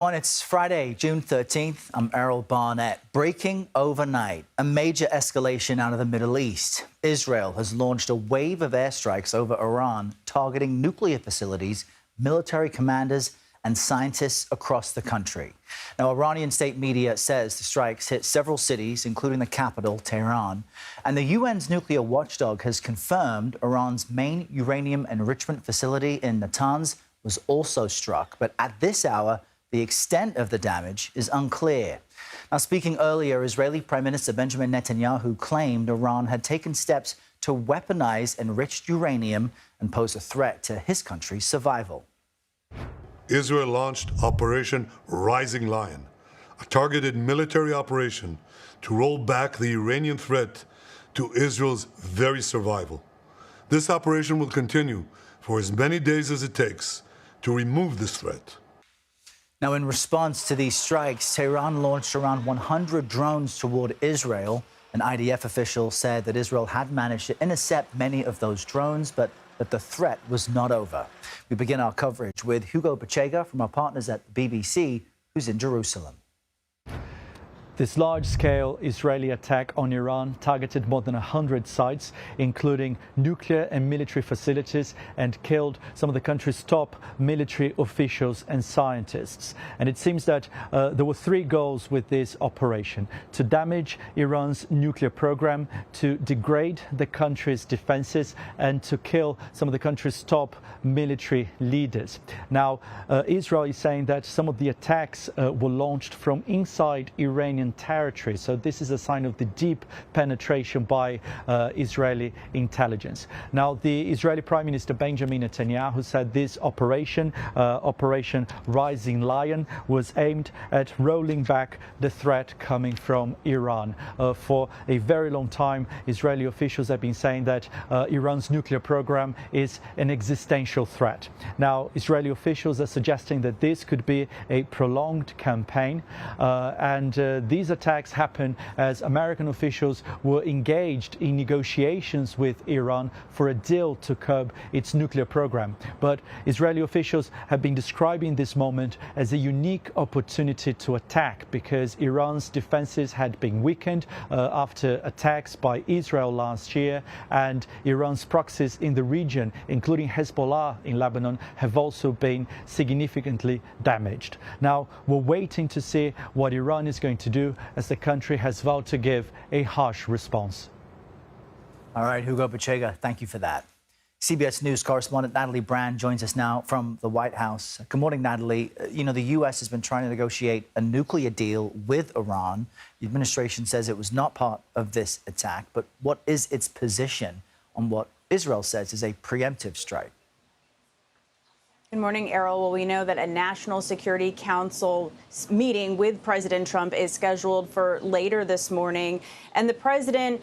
On it's Friday, June 13th. I'm Errol Barnett. Breaking overnight, a major escalation out of the Middle East. Israel has launched a wave of airstrikes over Iran, targeting nuclear facilities, military commanders, and scientists across the country. Now, Iranian state media says the strikes hit several cities, including the capital, Tehran. And the UN's nuclear watchdog has confirmed Iran's main uranium enrichment facility in Natanz was also struck. But at this hour, the extent of the damage is unclear. Now, speaking earlier, Israeli Prime Minister Benjamin Netanyahu claimed Iran had taken steps to weaponize enriched uranium and pose a threat to his country's survival. Israel launched Operation Rising Lion, a targeted military operation to roll back the Iranian threat to Israel's very survival. This operation will continue for as many days as it takes to remove this threat. Now, in response to these strikes, Tehran launched around 100 drones toward Israel. An IDF official said that Israel had managed to intercept many of those drones, but that the threat was not over. We begin our coverage with Hugo Bachega from our partners at BBC, who's in Jerusalem. This large-scale Israeli attack on Iran targeted more than 100 sites, including nuclear and military facilities, and killed some of the country's top military officials and scientists. And it seems that there were three goals with this operation: to damage Iran's nuclear program, to degrade the country's defenses, and to kill some of the country's top military leaders. Now, Israel is saying that some of the attacks were launched from inside Iranian territory. So this is a sign of the deep penetration by Israeli intelligence. Now, the Israeli Prime Minister Benjamin Netanyahu said this Operation Rising Lion was aimed at rolling back the threat coming from Iran. For a very long time, Israeli officials have been saying that Iran's nuclear program is an existential threat. Now, Israeli officials are suggesting that this could be a prolonged campaign, and these attacks happen as American officials were engaged in negotiations with Iran for a deal to curb its nuclear program. But Israeli officials have been describing this moment as a unique opportunity to attack, because Iran's defenses had been weakened after attacks by Israel last year, and Iran's proxies in the region, including Hezbollah in Lebanon, have also been significantly damaged. Now, we're waiting to see what Iran is going to do, as the country has vowed to give a harsh response. All right, Hugo Bachega, thank you for that. CBS News correspondent Natalie Brand joins us now from the White House. Good morning, Natalie. You know, the U.S. has been trying to negotiate a nuclear deal with Iran. The administration says it was not part of this attack, but what is its position on what Israel says is a preemptive strike? Good morning, Errol. Well, we know that a National Security Council meeting with President Trump is scheduled for later this morning. And the president,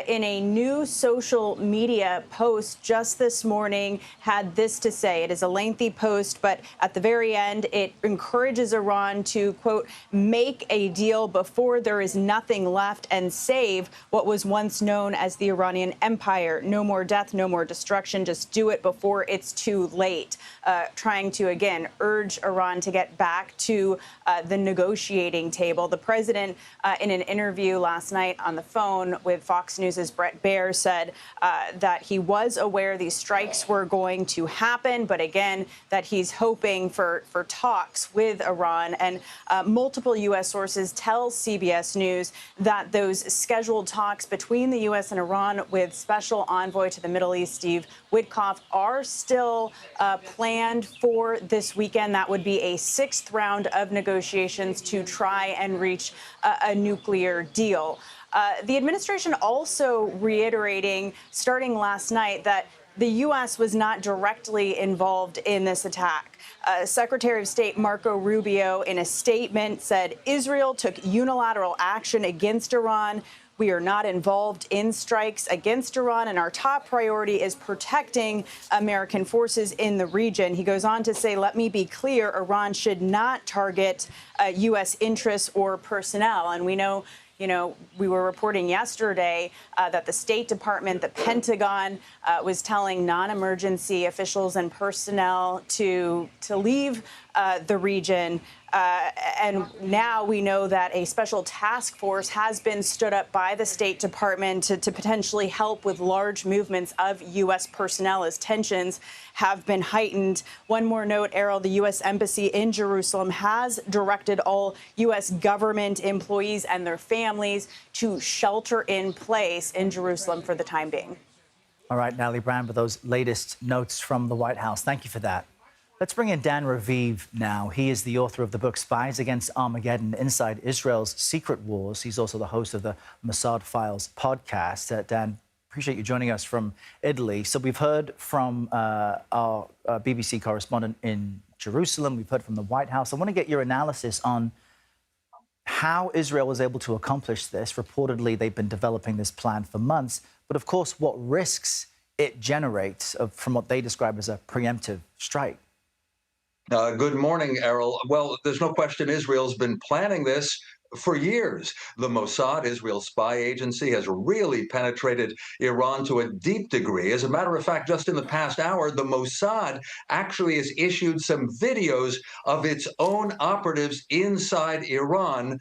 in a new social media post just this morning, had this to say. It is a lengthy post, but at the very end, it encourages Iran to, quote, make a deal before there is nothing left and save what was once known as the Iranian Empire. No more death, no more destruction. Just do it before it's too late. Trying to, again, urge Iran to get back to the negotiating table. The president, in an interview last night on the phone with Fox News' Bret Baier, said that he was aware these strikes were going to happen, but again, that he's hoping for talks with Iran. And multiple U.S. sources tell CBS News that those scheduled talks between the U.S. and Iran with Special Envoy to the Middle East, Steve Witkoff, are still planned for this weekend. That would be a sixth round of negotiations to try and reach a nuclear deal. The administration also reiterating, starting last night, that the U.S. was not directly involved in this attack. Secretary of State Marco Rubio, in a statement, said Israel took unilateral action against Iran. We are not involved in strikes against Iran, and our top priority is protecting American forces in the region. He goes on to say, let me be clear, Iran should not target U.S. interests or personnel. And we know, we were reporting yesterday that the State Department, the Pentagon, was telling non-emergency officials and personnel to leave the region. And now we know that a special task force has been stood up by the State Department to potentially help with large movements of U.S. personnel as tensions have been heightened. One more note, Errol, the U.S. Embassy in Jerusalem has directed all U.S. government employees and their families to shelter in place in Jerusalem for the time being. All right, Natalie Brand, with those latest notes from the White House. Thank you for that. Let's bring in Dan Raviv now. He is the author of the book Spies Against Armageddon, Inside Israel's Secret Wars. He's also the host of the Mossad Files podcast. Dan, appreciate you joining us from Italy. So we've heard from our BBC correspondent in Jerusalem. We've heard from the White House. I want to get your analysis on how Israel was able to accomplish this. Reportedly, they've been developing this plan for months. But of course, what risks it generates from what they describe as a preemptive strike. Good morning, Errol. Well, there's no question Israel's been planning this for years. The Mossad, Israel's spy agency, has really penetrated Iran to a deep degree. As a matter of fact, just in the past hour, the Mossad actually has issued some videos of its own operatives inside Iran,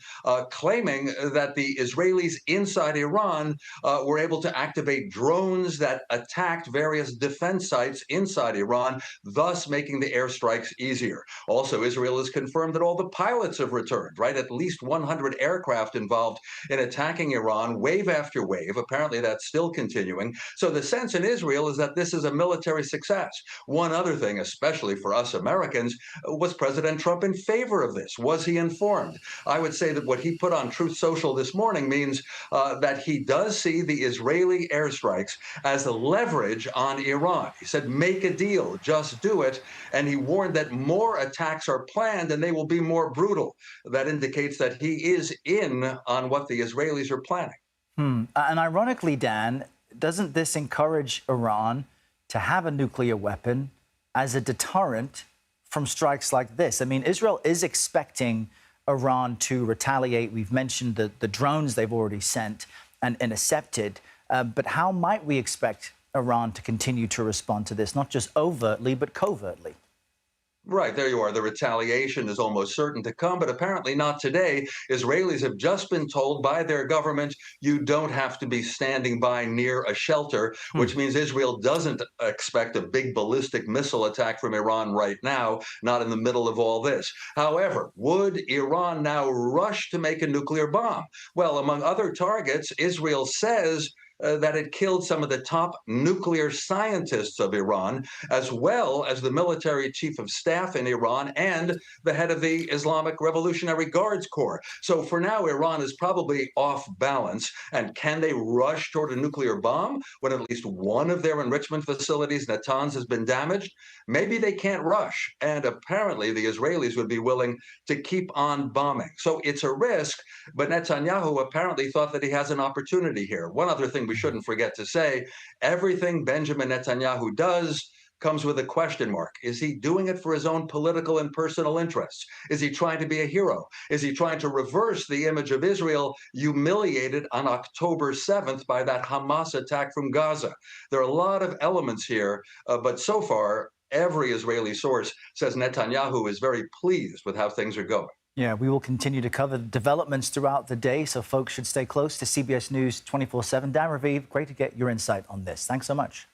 claiming that the Israelis inside Iran were able to activate drones that attacked various defense sites inside Iran, thus making the airstrikes easier. Also, Israel has confirmed that all the pilots have returned, right? At least 100 aircraft involved in attacking Iran, wave after wave. Apparently, that's still continuing. So the sense in Israel is that this is a military success. One other thing, especially for us Americans, was President Trump in favor of this? Was he informed? I would say that what he put on Truth Social this morning means that he does see the Israeli airstrikes as a leverage on Iran. He said, make a deal, just do it. And he warned that more attacks are planned and they will be more brutal. That indicates that he is in on what the Israelis are planning. And ironically, Dan, doesn't this encourage Iran to have a nuclear weapon as a deterrent from strikes like this? I mean, Israel is expecting Iran to retaliate. We've mentioned the drones they've already sent and intercepted. But how might we expect Iran to continue to respond to this, not just overtly, but covertly? Right, there you are. The retaliation is almost certain to come, but apparently not today. Israelis have just been told by their government, you don't have to be standing by near a shelter, which means Israel doesn't expect a big ballistic missile attack from Iran right now, not in the middle of all this. However, would Iran now rush to make a nuclear bomb? Well, among other targets, Israel says that it killed some of the top nuclear scientists of Iran, as well as the military chief of staff in Iran and the head of the Islamic Revolutionary Guards Corps. So for now, Iran is probably off balance. And can they rush toward a nuclear bomb when at least one of their enrichment facilities, Natanz, has been damaged? Maybe they can't rush. And apparently the Israelis would be willing to keep on bombing. So it's a risk, but Netanyahu apparently thought that he has an opportunity here. One other thing we shouldn't forget to say, everything Benjamin Netanyahu does comes with a question mark. Is he doing it for his own political and personal interests? Is he trying to be a hero? Is he trying to reverse the image of Israel humiliated on October 7th by that Hamas attack from Gaza? There are a lot of elements here, but so far, every Israeli source says Netanyahu is very pleased with how things are going. Yeah, we will continue to cover developments throughout the day, so folks should stay close to CBS News 24/7. Dan Raviv, great to get your insight on this. Thanks so much.